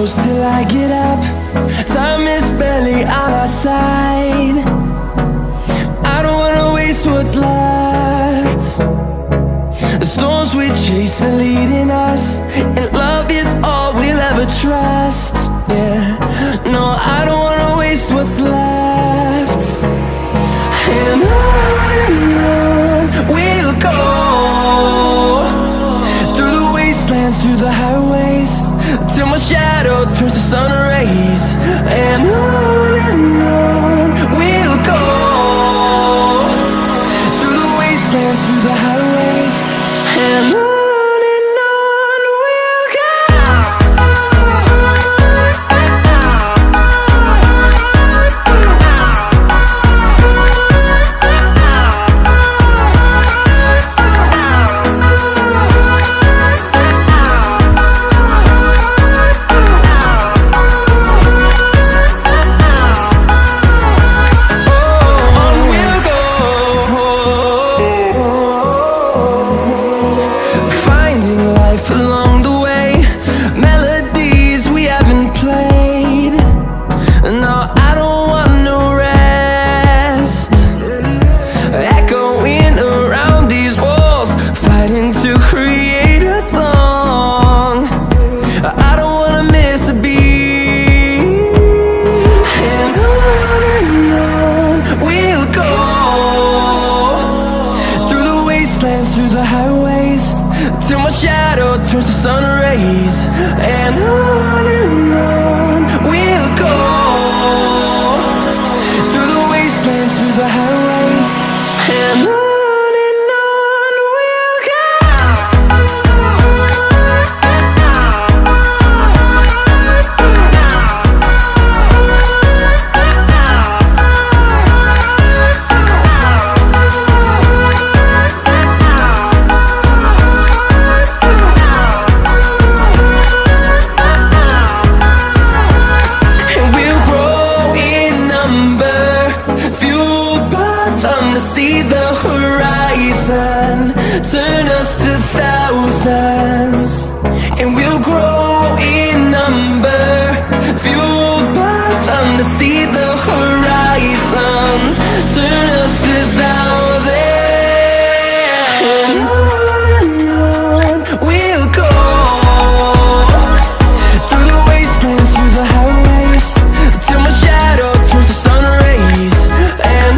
close till I get up. Time is barely on our side. I don't wanna waste what's left. The storms we chase are leading us, and love is all we'll ever trust. Yeah, no, I don't wanna waste what's left. And on we'll go, through the wastelands, through the highways, till my shadow turns to sun rays. And on we'll go, through the wastelands, through the highways, and on. Through the highways, till my shadow turns to sun rays. And on we'll go, through the wastelands, through the highways, and on we'll go. See the horizon, turn us to thousands, and we'll grow in number, fueled by them. To see the horizon, turn us to thousands, and on we'll go, through the wastelands, through the highways, till my shadow turns to sun rays. And